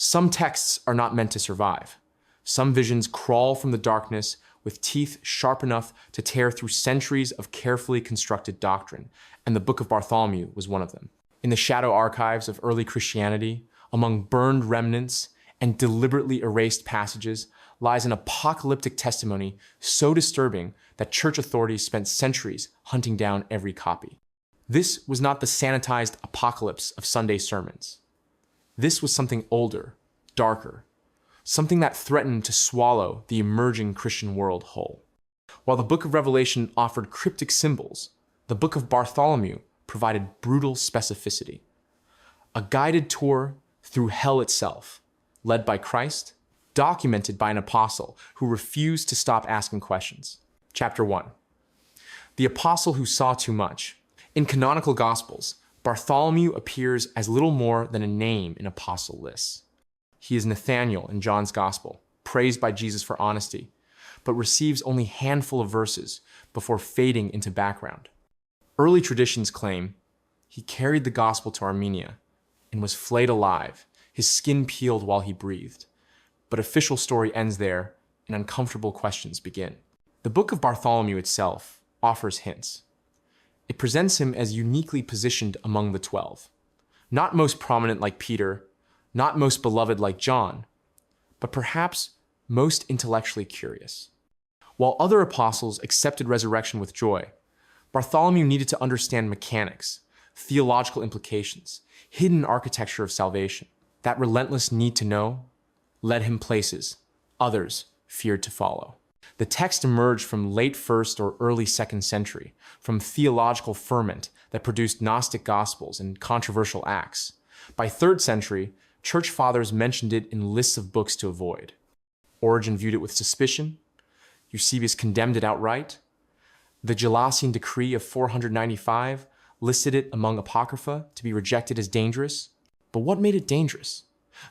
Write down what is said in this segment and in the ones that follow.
Some texts are not meant to survive. Some visions crawl from the darkness with teeth sharp enough to tear through centuries of carefully constructed doctrine, and the Book of Bartholomew was one of them. In the shadow archives of early Christianity, among burned remnants and deliberately erased passages, lies an apocalyptic testimony so disturbing that church authorities spent centuries hunting down every copy. This was not the sanitized apocalypse of Sunday sermons. This was something older, darker, something that threatened to swallow the emerging Christian world whole. While the Book of Revelation offered cryptic symbols, the Book of Bartholomew provided brutal specificity. A guided tour through hell itself, led by Christ, documented by an apostle who refused to stop asking questions. Chapter 1. The apostle who saw too much. In canonical Gospels, Bartholomew appears as little more than a name in apostle lists. He is Nathanael in John's Gospel, praised by Jesus for honesty, but receives only a handful of verses before fading into background. Early traditions claim he carried the gospel to Armenia and was flayed alive, his skin peeled while he breathed. But official story ends there, and uncomfortable questions begin. The Book of Bartholomew itself offers hints. It presents him as uniquely positioned among the 12. Not most prominent like Peter, not most beloved like John, but perhaps most intellectually curious. While other apostles accepted resurrection with joy, Bartholomew needed to understand mechanics, theological implications, hidden architecture of salvation. That relentless need to know led him places others feared to follow. The text emerged from late 1st or early 2nd century, from theological ferment that produced Gnostic Gospels and controversial Acts. By 3rd century, church fathers mentioned it in lists of books to avoid. Origen viewed it with suspicion. Eusebius condemned it outright. The Gelasian decree of 495 listed it among Apocrypha to be rejected as dangerous. But what made it dangerous?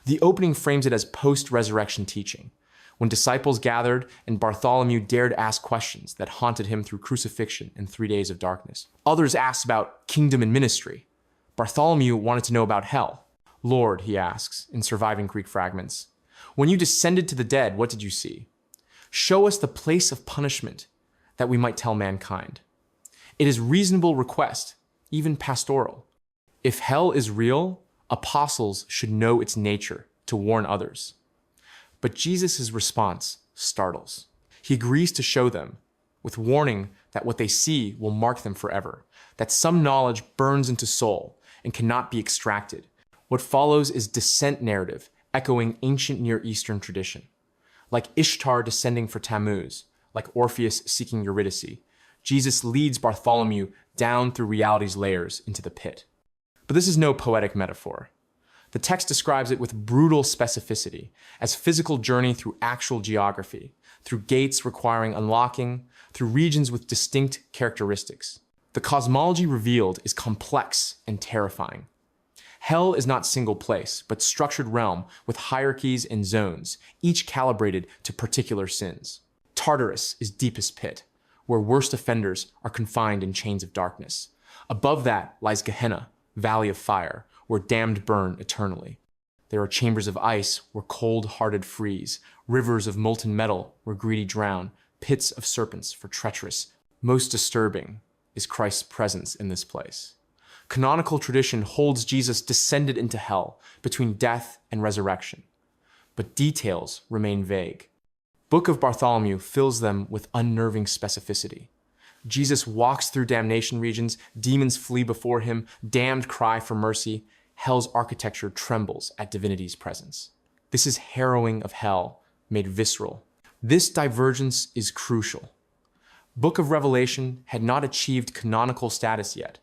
The opening frames it as post-resurrection teaching, when disciples gathered and Bartholomew dared ask questions that haunted him through crucifixion and 3 days of darkness. Others asked about kingdom and ministry. Bartholomew wanted to know about hell. Lord, he asks in surviving Greek fragments, when you descended to the dead, what did you see? Show us the place of punishment that we might tell mankind. It is reasonable request, even pastoral. If hell is real, apostles should know its nature to warn others. But Jesus' response startles. He agrees to show them, with warning that what they see will mark them forever, that some knowledge burns into soul and cannot be extracted. What follows is descent narrative, echoing ancient Near Eastern tradition. Like Ishtar descending for Tammuz, like Orpheus seeking Eurydice, Jesus leads Bartholomew down through reality's layers into the pit. But this is no poetic metaphor. The text describes it with brutal specificity, as physical journey through actual geography, through gates requiring unlocking, through regions with distinct characteristics. The cosmology revealed is complex and terrifying. Hell is not single place, but structured realm with hierarchies and zones, each calibrated to particular sins. Tartarus is deepest pit, where worst offenders are confined in chains of darkness. Above that lies Gehenna, valley of fire, where damned burn eternally. There are chambers of ice where cold-hearted freeze, rivers of molten metal where greedy drown, pits of serpents for treacherous. Most disturbing is Christ's presence in this place. Canonical tradition holds Jesus descended into hell between death and resurrection, but details remain vague. Book of Bartholomew fills them with unnerving specificity. Jesus walks through damnation regions, demons flee before him, damned cry for mercy, hell's architecture trembles at divinity's presence. This is harrowing of hell made visceral. This divergence is crucial. Book of Revelation had not achieved canonical status yet,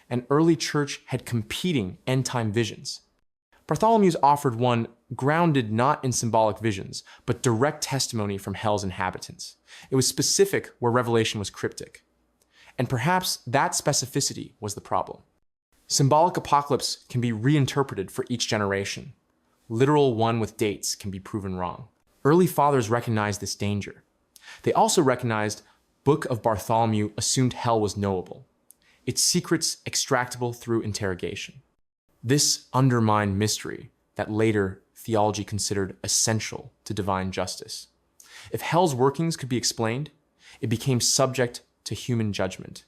and early church had competing end-time visions. Bartholomew's offered one grounded not in symbolic visions, but direct testimony from hell's inhabitants. It was specific where Revelation was cryptic. And perhaps that specificity was the problem. Symbolic apocalypse can be reinterpreted for each generation. Literal one with dates can be proven wrong. Early fathers recognized this danger. They also recognized Book of Bartholomew assumed hell was knowable, its secrets extractable through interrogation. This undermined mystery that later theology considered essential to divine justice. If hell's workings could be explained, it became subject to human judgment.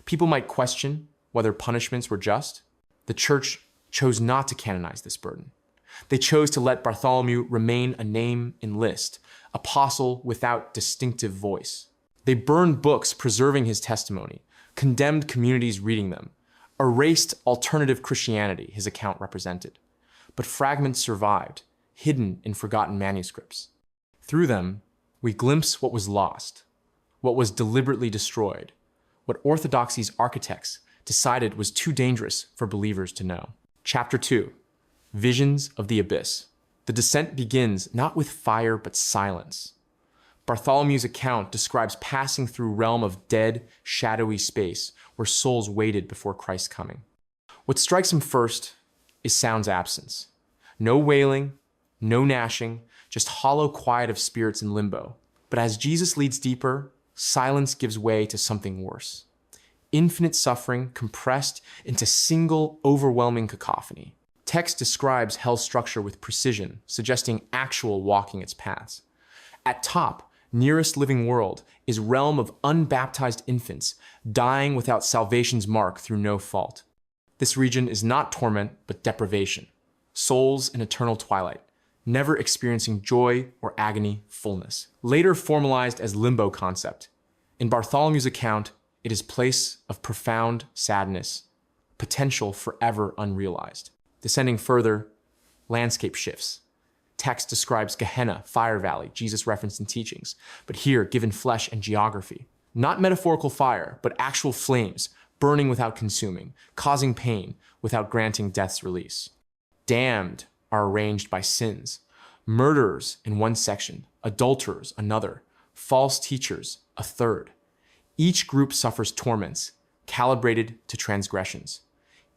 People might question whether punishments were just. The church chose not to canonize this burden. They chose to let Bartholomew remain a name in list, apostle without distinctive voice. They burned books preserving his testimony, condemned communities reading them, erased alternative Christianity his account represented. But fragments survived, hidden in forgotten manuscripts. Through them, we glimpse what was lost, what was deliberately destroyed, what orthodoxy's architects decided was too dangerous for believers to know. Chapter 2, Visions of the Abyss. The descent begins not with fire but silence. Bartholomew's account describes passing through a realm of dead, shadowy space where souls waited before Christ's coming. What strikes him first is sound's absence. No wailing, no gnashing, just hollow quiet of spirits in limbo. But as Jesus leads deeper, silence gives way to something worse. Infinite suffering compressed into single, overwhelming cacophony. Text describes hell's structure with precision, suggesting actual walking its paths. At top, nearest living world, is realm of unbaptized infants, dying without salvation's mark through no fault. This region is not torment, but deprivation. Souls in eternal twilight, never experiencing joy or agony fullness. Later formalized as limbo concept. In Bartholomew's account, it is place of profound sadness, potential forever unrealized. Descending further, landscape shifts. Text describes Gehenna, fire valley, Jesus referenced in teachings, but here given flesh and geography. Not metaphorical fire, but actual flames, burning without consuming, causing pain without granting death's release. Damned are arranged by sins. Murderers in one section, adulterers another, false teachers a third. Each group suffers torments, calibrated to transgressions.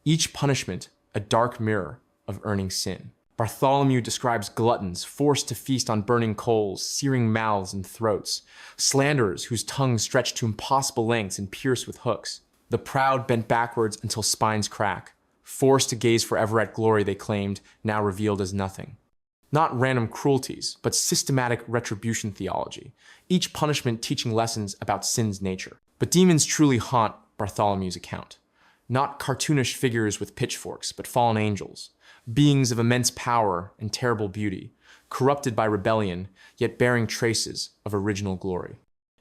Each punishment a dark mirror of earning sin. Bartholomew describes gluttons forced to feast on burning coals, searing mouths and throats, slanderers whose tongues stretch to impossible lengths and pierce with hooks, the proud bent backwards until spines crack, forced to gaze forever at glory they claimed, now revealed as nothing. Not random cruelties, but systematic retribution theology, each punishment teaching lessons about sin's nature. But demons truly haunt Bartholomew's account. Not cartoonish figures with pitchforks, but fallen angels, beings of immense power and terrible beauty, corrupted by rebellion, yet bearing traces of original glory.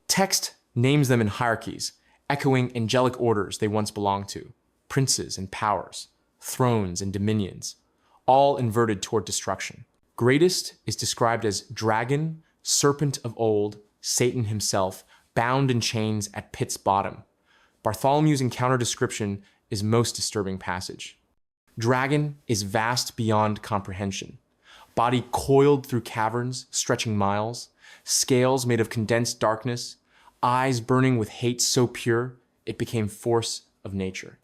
Text names them in hierarchies, echoing angelic orders they once belonged to, princes and powers, thrones and dominions, all inverted toward destruction. Greatest is described as dragon, serpent of old, Satan himself, bound in chains at pit's bottom. Bartholomew's encounter description is most disturbing passage. Dragon is vast beyond comprehension. Body coiled through caverns, stretching miles, scales made of condensed darkness, eyes burning with hate so pure, it became force of nature.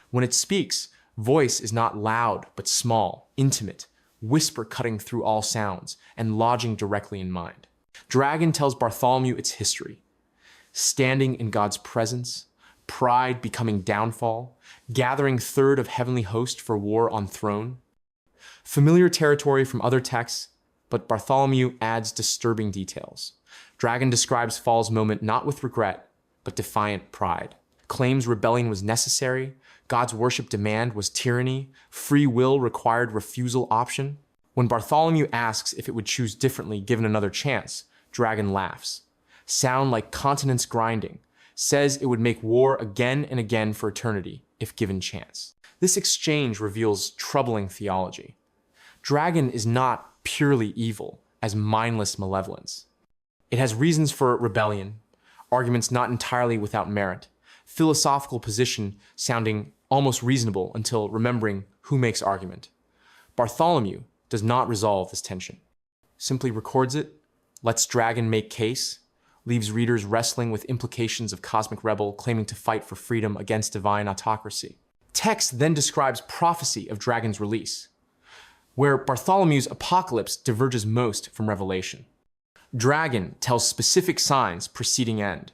When it speaks, voice is not loud, but small, intimate, whisper cutting through all sounds, and lodging directly in mind. Dragon tells Bartholomew its history. Standing in God's presence, pride becoming downfall, gathering third of heavenly host for war on throne. Familiar territory from other texts, but Bartholomew adds disturbing details. Dragon describes fall's moment not with regret, but defiant pride. Claims rebellion was necessary, God's worship demand was tyranny, free will required refusal option. When Bartholomew asks if it would choose differently given another chance, Dragon laughs. Sound like continents grinding, says it would make war again and again for eternity if given chance. This exchange reveals troubling theology. Dragon is not purely evil as mindless malevolence. It has reasons for rebellion, arguments not entirely without merit, philosophical position sounding almost reasonable until remembering who makes argument. Bartholomew does not resolve this tension. Simply records it, lets Dragon make case, leaves readers wrestling with implications of cosmic rebel claiming to fight for freedom against divine autocracy. Text then describes prophecy of Dragon's release, where Bartholomew's apocalypse diverges most from Revelation. Dragon tells specific signs preceding end.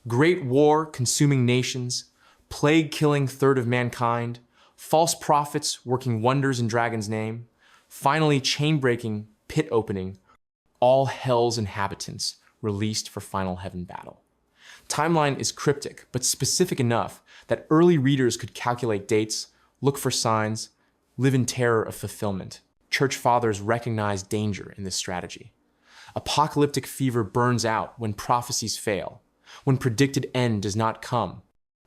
Great war consuming nations, plague killing third of mankind, false prophets working wonders in Dragon's name, Finally, chain-breaking, pit opening, all hell's inhabitants released for final heaven battle. Timeline is cryptic, but specific enough that early readers could calculate dates, look for signs, live in terror of fulfillment. Church fathers recognized danger in this strategy. Apocalyptic fever burns out when prophecies fail, when predicted end does not come.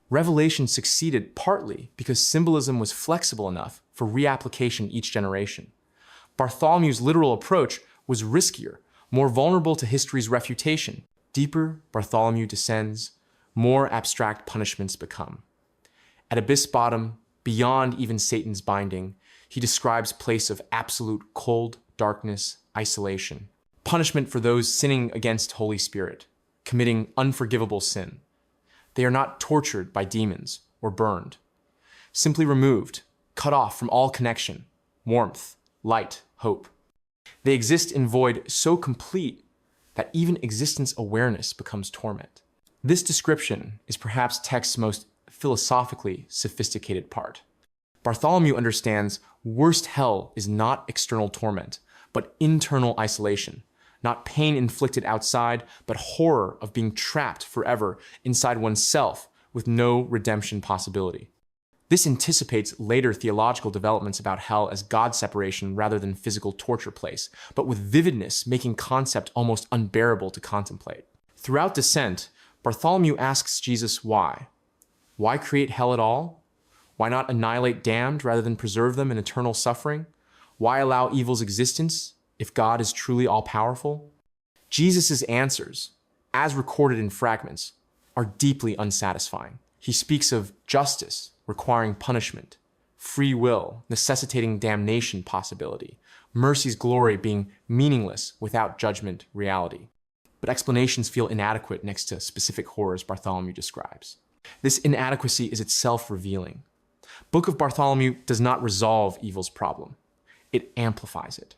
Revelation succeeded partly because symbolism was flexible enough for reapplication each generation. Bartholomew's literal approach was riskier, more vulnerable to history's refutation. Deeper Bartholomew descends, more abstract punishments become. At abyss bottom, beyond even Satan's binding, he describes place of absolute cold, darkness, isolation. Punishment for those sinning against Holy Spirit, committing unforgivable sin. They are not tortured by demons or burned. Simply removed, cut off from all connection, warmth, light, hope. They exist in void so complete that even existence awareness becomes torment. This description is perhaps text's most philosophically sophisticated part. Bartholomew understands worst hell is not external torment, but internal isolation, not pain inflicted outside, but horror of being trapped forever inside oneself with no redemption possibility. This anticipates later theological developments about hell as God separation rather than physical torture place, but with vividness making concept almost unbearable to contemplate. Throughout Descent, Bartholomew asks Jesus why. Why create hell at all? Why not annihilate damned rather than preserve them in eternal suffering? Why allow evil's existence if God is truly all-powerful? Jesus' answers, as recorded in fragments, are deeply unsatisfying. He speaks of justice requiring punishment, free will necessitating damnation possibility, mercy's glory being meaningless without judgment reality. But explanations feel inadequate next to specific horrors Bartholomew describes. This inadequacy is itself revealing. Book of Bartholomew does not resolve evil's problem. It amplifies it.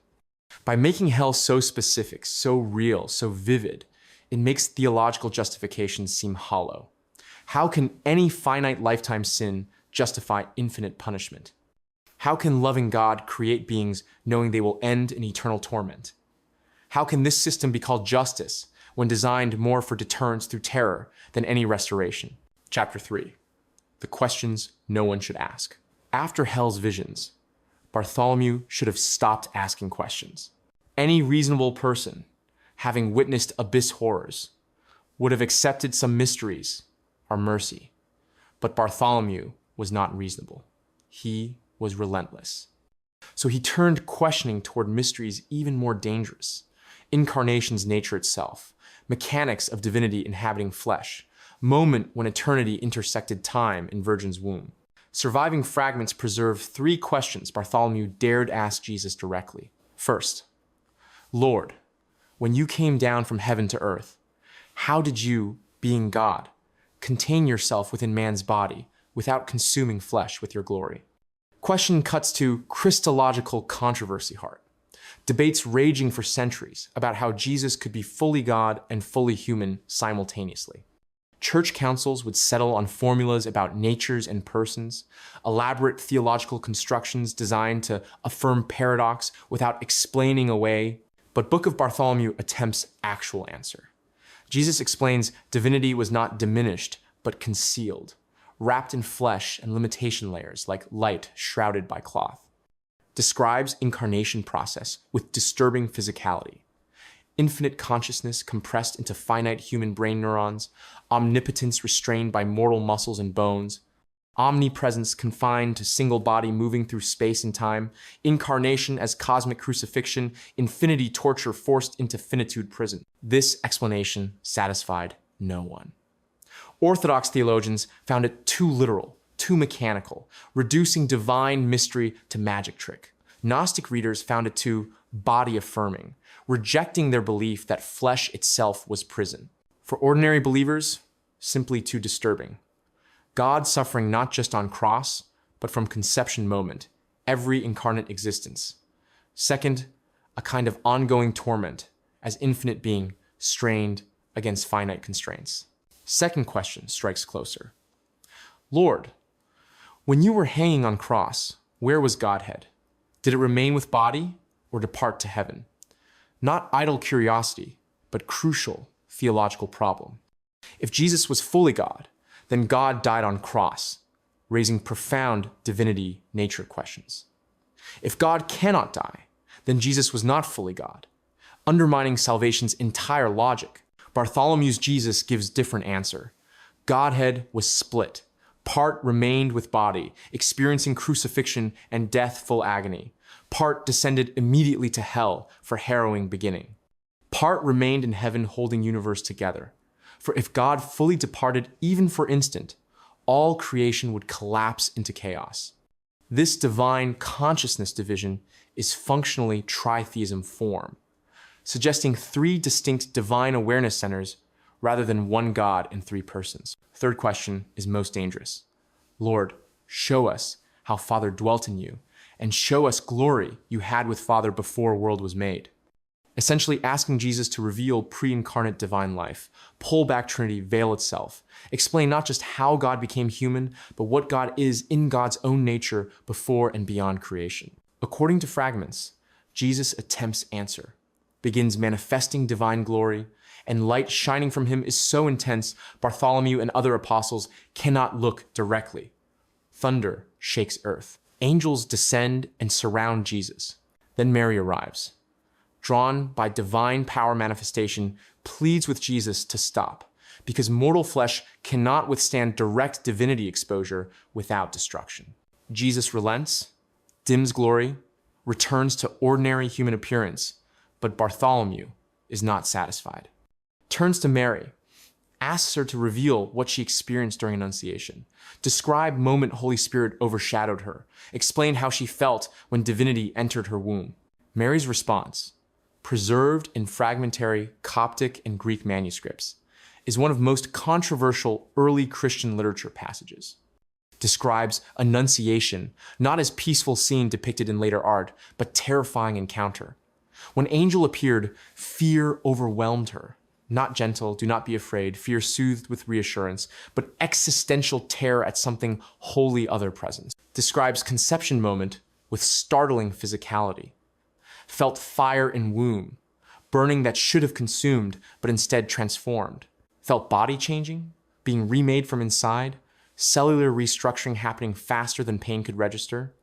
By making hell so specific, so real, so vivid, it makes theological justification seem hollow. How can any finite lifetime sin justify infinite punishment? How can loving God create beings knowing they will end in eternal torment? How can this system be called justice when designed more for deterrence through terror than any restoration? Chapter 3. The questions no one should ask. After hell's visions, Bartholomew should have stopped asking questions. Any reasonable person, having witnessed abyss horrors, would have accepted some mysteries or mercy. But Bartholomew was not reasonable. He was relentless. So he turned questioning toward mysteries even more dangerous. Incarnation's nature itself, mechanics of divinity inhabiting flesh, moment when eternity intersected time in Virgin's womb. Surviving fragments preserve 3 questions Bartholomew dared ask Jesus directly. First, Lord, when you came down from heaven to earth, how did you, being God, contain yourself within man's body without consuming flesh with your glory? Question cuts to Christological controversy heart. Debates raging for centuries about how Jesus could be fully God and fully human simultaneously. Church councils would settle on formulas about natures and persons, elaborate theological constructions designed to affirm paradox without explaining away. But Book of Bartholomew attempts actual answer. Jesus explains divinity was not diminished, but concealed, wrapped in flesh and limitation layers like light shrouded by cloth. Describes incarnation process with disturbing physicality. Infinite consciousness compressed into finite human brain neurons, omnipotence restrained by mortal muscles and bones, omnipresence confined to single body moving through space and time, incarnation as cosmic crucifixion, infinity torture forced into finitude prison. This explanation satisfied no one. Orthodox theologians found it too literal, too mechanical, reducing divine mystery to magic trick. Gnostic readers found it too body-affirming, rejecting their belief that flesh itself was prison. For ordinary believers, simply too disturbing. God suffering not just on cross, but from conception moment, every incarnate existence. Second, a kind of ongoing torment as infinite being strained against finite constraints. Second question strikes closer. Lord, when you were hanging on cross, where was Godhead? Did it remain with body, or depart to heaven. Not idle curiosity, but crucial theological problem. If Jesus was fully God, then God died on cross, raising profound divinity nature questions. If God cannot die, then Jesus was not fully God, undermining salvation's entire logic. Bartholomew's Jesus gives different answer. Godhead was split. Part remained with body, experiencing crucifixion and deathful agony. Part descended immediately to hell for harrowing beginning. Part remained in heaven holding universe together. For if God fully departed even for instant, all creation would collapse into chaos. This divine consciousness division is functionally tritheism form, suggesting three distinct divine awareness centers rather than one God in three persons. Third question is most dangerous. Lord, show us how Father dwelt in you, and show us glory you had with Father before world was made. Essentially asking Jesus to reveal pre-incarnate divine life, pull back Trinity veil itself, explain not just how God became human, but what God is in God's own nature before and beyond creation. According to fragments, Jesus attempts answer, begins manifesting divine glory, and light shining from him is so intense, Bartholomew and other apostles cannot look directly. Thunder shakes earth. Angels descend and surround Jesus. Then Mary arrives. Drawn by divine power manifestation, pleads with Jesus to stop, because mortal flesh cannot withstand direct divinity exposure without destruction. Jesus relents, dims glory, returns to ordinary human appearance, but Bartholomew is not satisfied. Turns to Mary, asks her to reveal what she experienced during Annunciation, describe moment Holy Spirit overshadowed her, explain how she felt when divinity entered her womb. Mary's response, preserved in fragmentary Coptic and Greek manuscripts, is one of most controversial early Christian literature passages. Describes Annunciation not as peaceful scene depicted in later art, but terrifying encounter. When angel appeared, fear overwhelmed her. Not gentle, do not be afraid, fear soothed with reassurance, but existential terror at something wholly other presence. Describes conception moment with startling physicality. Felt fire in womb, burning that should have consumed, but instead transformed. Felt body changing, being remade from inside, cellular restructuring happening faster than pain could register.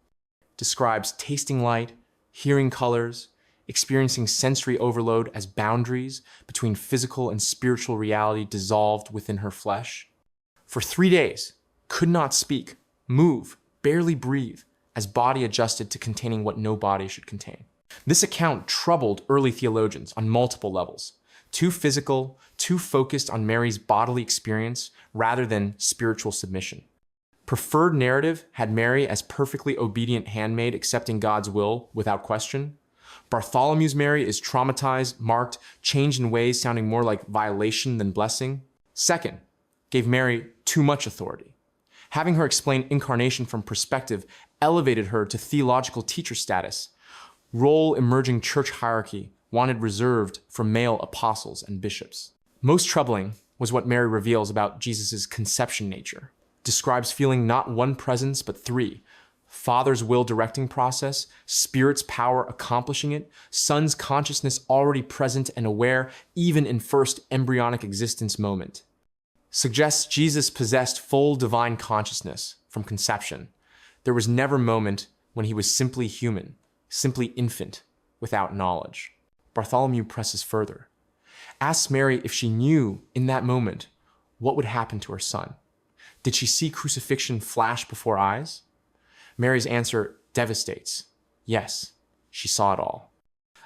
Describes tasting light, hearing colors, experiencing sensory overload as boundaries between physical and spiritual reality dissolved within her flesh. For 3 days, could not speak, move, barely breathe, as body adjusted to containing what no body should contain. This account troubled early theologians on multiple levels. Too physical, too focused on Mary's bodily experience rather than spiritual submission. Preferred narrative had Mary as perfectly obedient handmaid accepting God's will without question. Bartholomew's Mary is traumatized, marked, changed in ways sounding more like violation than blessing. Second, gave Mary too much authority. Having her explain incarnation from perspective elevated her to theological teacher status. Role emerging church hierarchy wanted reserved for male apostles and bishops. Most troubling was what Mary reveals about Jesus' conception nature. Describes feeling not one presence, but three. Father's will directing process, Spirit's power accomplishing it, Son's consciousness already present and aware even in first embryonic existence moment. Suggests Jesus possessed full divine consciousness from conception. There was never moment when he was simply human, simply infant, without knowledge. Bartholomew presses further. Asks Mary if she knew in that moment what would happen to her son. Did she see crucifixion flash before eyes? Mary's answer devastates. Yes, she saw it all.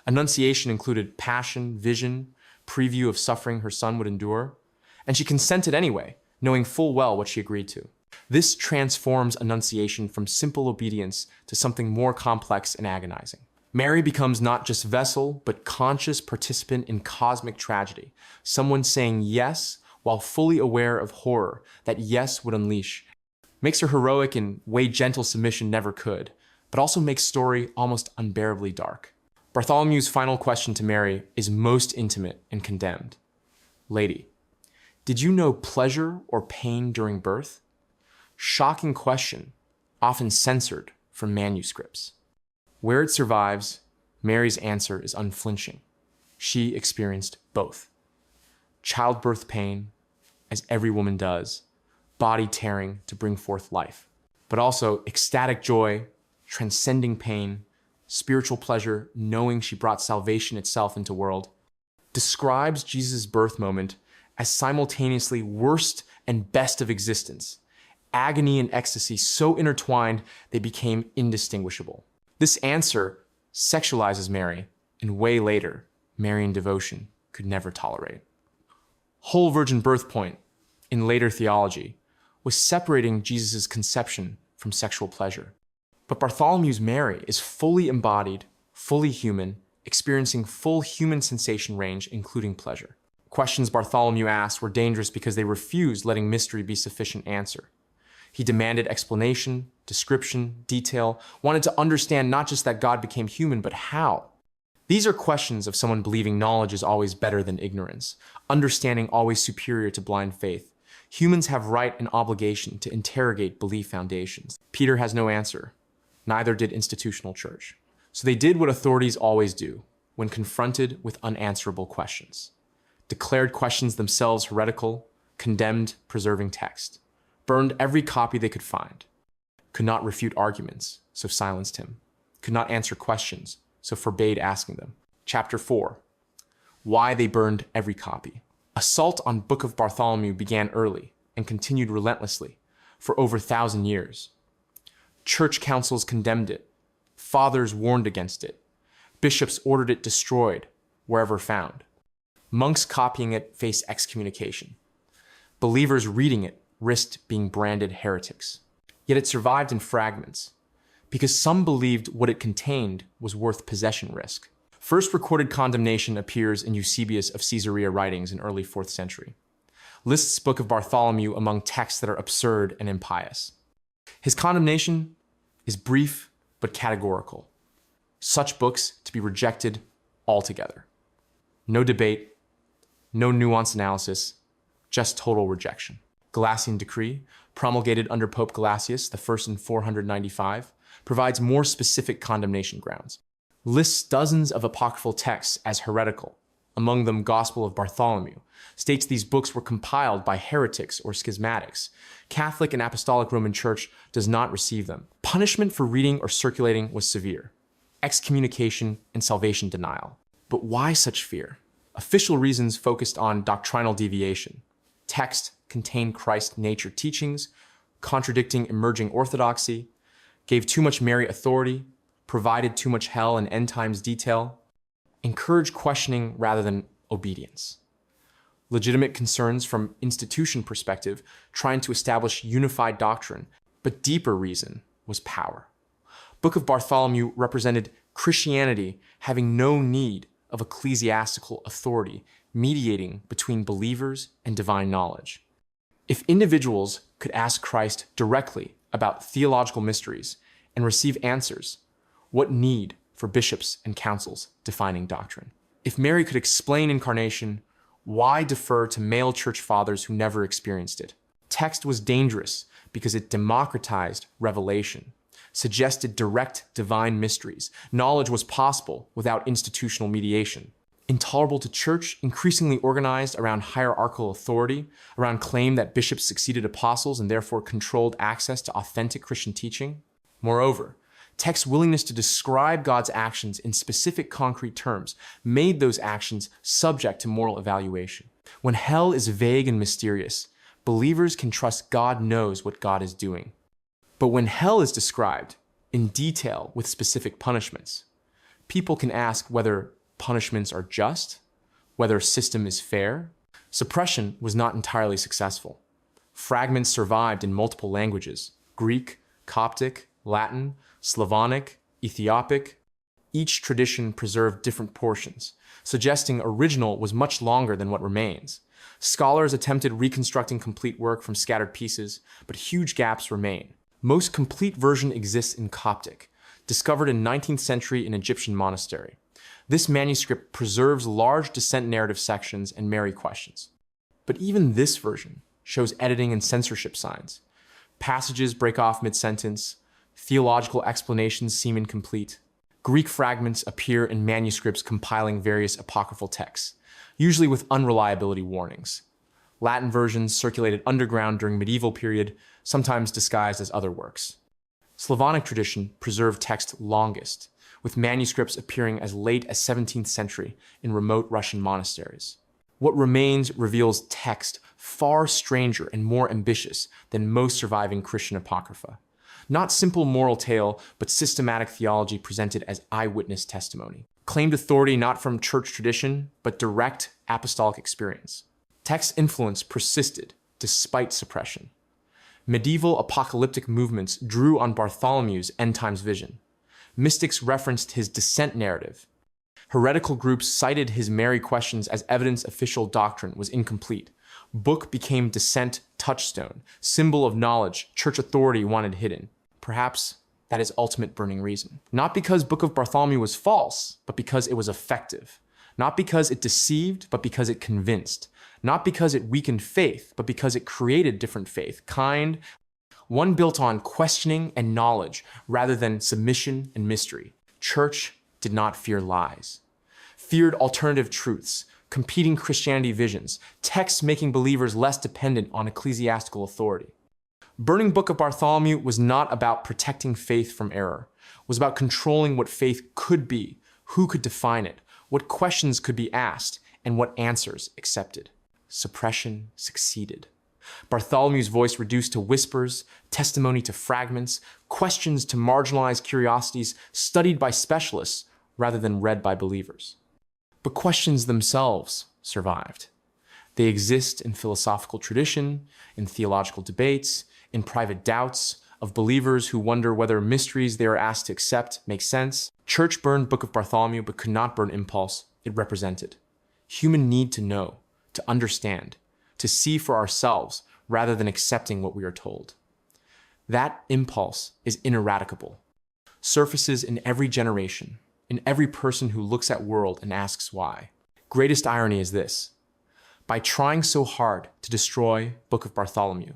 Annunciation included passion, vision, preview of suffering her son would endure, and she consented anyway, knowing full well what she agreed to. This transforms Annunciation from simple obedience to something more complex and agonizing. Mary becomes not just vessel, but conscious participant in cosmic tragedy, someone saying yes while fully aware of horror that yes would unleash. Makes her heroic in way gentle submission never could, but also makes story almost unbearably dark. Bartholomew's final question to Mary is most intimate and condemned. Lady, did you know pleasure or pain during birth? Shocking question, often censored from manuscripts. Where it survives, Mary's answer is unflinching. She experienced both. Childbirth pain, as every woman does, body tearing to bring forth life, but also ecstatic joy, transcending pain, spiritual pleasure, knowing she brought salvation itself into the world, describes Jesus' birth moment as simultaneously worst and best of existence, agony and ecstasy so intertwined they became indistinguishable. This answer sexualizes Mary in a way later Marian devotion could never tolerate. Whole virgin birth point, in later theology, was separating Jesus' conception from sexual pleasure. But Bartholomew's Mary is fully embodied, fully human, experiencing full human sensation range, including pleasure. Questions Bartholomew asked were dangerous because they refused letting mystery be sufficient answer. He demanded explanation, description, detail, wanted to understand not just that God became human, but how. These are questions of someone believing knowledge is always better than ignorance, understanding always superior to blind faith. Humans have right and obligation to interrogate belief foundations. Peter has no answer. Neither did institutional church. So they did what authorities always do when confronted with unanswerable questions. Declared questions themselves heretical, condemned preserving text, burned every copy they could find, could not refute arguments, so silenced him, could not answer questions, so forbade asking them. Chapter 4. Why they burned every copy. Assault on Book of Bartholomew began early and continued relentlessly for over 1,000 years. Church councils condemned it. Fathers warned against it. Bishops ordered it destroyed wherever found. Monks copying it faced excommunication. Believers reading it risked being branded heretics. Yet it survived in fragments, because some believed what it contained was worth possession risk. First recorded condemnation appears in Eusebius of Caesarea writings in early 4th century. Lists Book of Bartholomew among texts that are absurd and impious. His condemnation is brief but categorical. Such books to be rejected altogether. No debate, no nuanced analysis, just total rejection. Galatian decree, promulgated under Pope Gelasius, the first in 495, provides more specific condemnation grounds. Lists dozens of apocryphal texts as heretical, among them Gospel of Bartholomew, states these books were compiled by heretics or schismatics. Catholic and Apostolic Roman Church does not receive them. Punishment for reading or circulating was severe. Excommunication and salvation denial. But why such fear? Official reasons focused on doctrinal deviation. Text contained Christ's nature teachings, contradicting emerging orthodoxy, gave too much Mary authority, provided too much hell and end times detail, encouraged questioning rather than obedience. Legitimate concerns from institution perspective, trying to establish unified doctrine, but deeper reason was power. Book of Bartholomew represented Christianity having no need of ecclesiastical authority mediating between believers and divine knowledge. If individuals could ask Christ directly about theological mysteries and receive answers, what need for bishops and councils defining doctrine? If Mary could explain incarnation, why defer to male church fathers who never experienced it? Text was dangerous because it democratized revelation, suggested direct divine mysteries. Knowledge was possible without institutional mediation. Intolerable to church, increasingly organized around hierarchical authority, around claim that bishops succeeded apostles and therefore controlled access to authentic Christian teaching. Moreover, text's willingness to describe God's actions in specific concrete terms made those actions subject to moral evaluation. When hell is vague and mysterious, believers can trust God knows what God is doing. But when hell is described in detail with specific punishments, people can ask whether punishments are just, whether a system is fair. Suppression was not entirely successful. Fragments survived in multiple languages: Greek, Coptic, Latin, Slavonic, Ethiopic. Each tradition preserved different portions, suggesting original was much longer than what remains. Scholars attempted reconstructing complete work from scattered pieces, but huge gaps remain. Most complete version exists in Coptic, discovered in 19th century in Egyptian monastery. This manuscript preserves large descent narrative sections and Mary questions. But even this version shows editing and censorship signs. Passages break off mid-sentence, theological explanations seem incomplete. Greek fragments appear in manuscripts compiling various apocryphal texts, usually with unreliability warnings. Latin versions circulated underground during medieval period, sometimes disguised as other works. Slavonic tradition preserved text longest, with manuscripts appearing as late as 17th century in remote Russian monasteries. What remains reveals text far stranger and more ambitious than most surviving Christian apocrypha. Not simple moral tale, but systematic theology presented as eyewitness testimony. Claimed authority not from church tradition, but direct apostolic experience. Text influence persisted despite suppression. Medieval apocalyptic movements drew on Bartholomew's end times vision. Mystics referenced his descent narrative. Heretical groups cited his Mary questions as evidence official doctrine was incomplete. Book became descent touchstone, symbol of knowledge church authority wanted hidden. Perhaps that is ultimate burning reason. Not because Book of Bartholomew was false, but because it was effective. Not because it deceived, but because it convinced. Not because it weakened faith, but because it created different faith, one built on questioning and knowledge rather than submission and mystery. Church did not fear lies. Feared alternative truths, competing Christianity visions, texts making believers less dependent on ecclesiastical authority. Burning Book of Bartholomew was not about protecting faith from error. It was about controlling what faith could be, who could define it, what questions could be asked, and what answers accepted. Suppression succeeded. Bartholomew's voice reduced to whispers, testimony to fragments, questions to marginalized curiosities studied by specialists rather than read by believers. But questions themselves survived. They exist in philosophical tradition, in theological debates, in private doubts of believers who wonder whether mysteries they are asked to accept make sense. Church burned Book of Bartholomew but could not burn impulse it represented. Human need to know, to understand, to see for ourselves rather than accepting what we are told. That impulse is ineradicable, surfaces in every generation, in every person who looks at world and asks why. Greatest irony is this: by trying so hard to destroy Book of Bartholomew,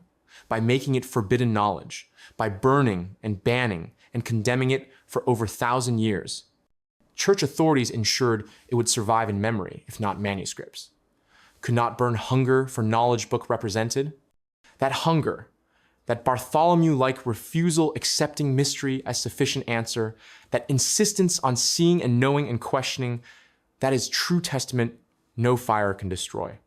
by making it forbidden knowledge, by burning and banning and condemning it for over 1,000 years, church authorities ensured it would survive in memory, if not manuscripts. Could not burn hunger for knowledge book represented? That hunger, that Bartholomew-like refusal accepting mystery as sufficient answer, that insistence on seeing and knowing and questioning, that is true testament no fire can destroy.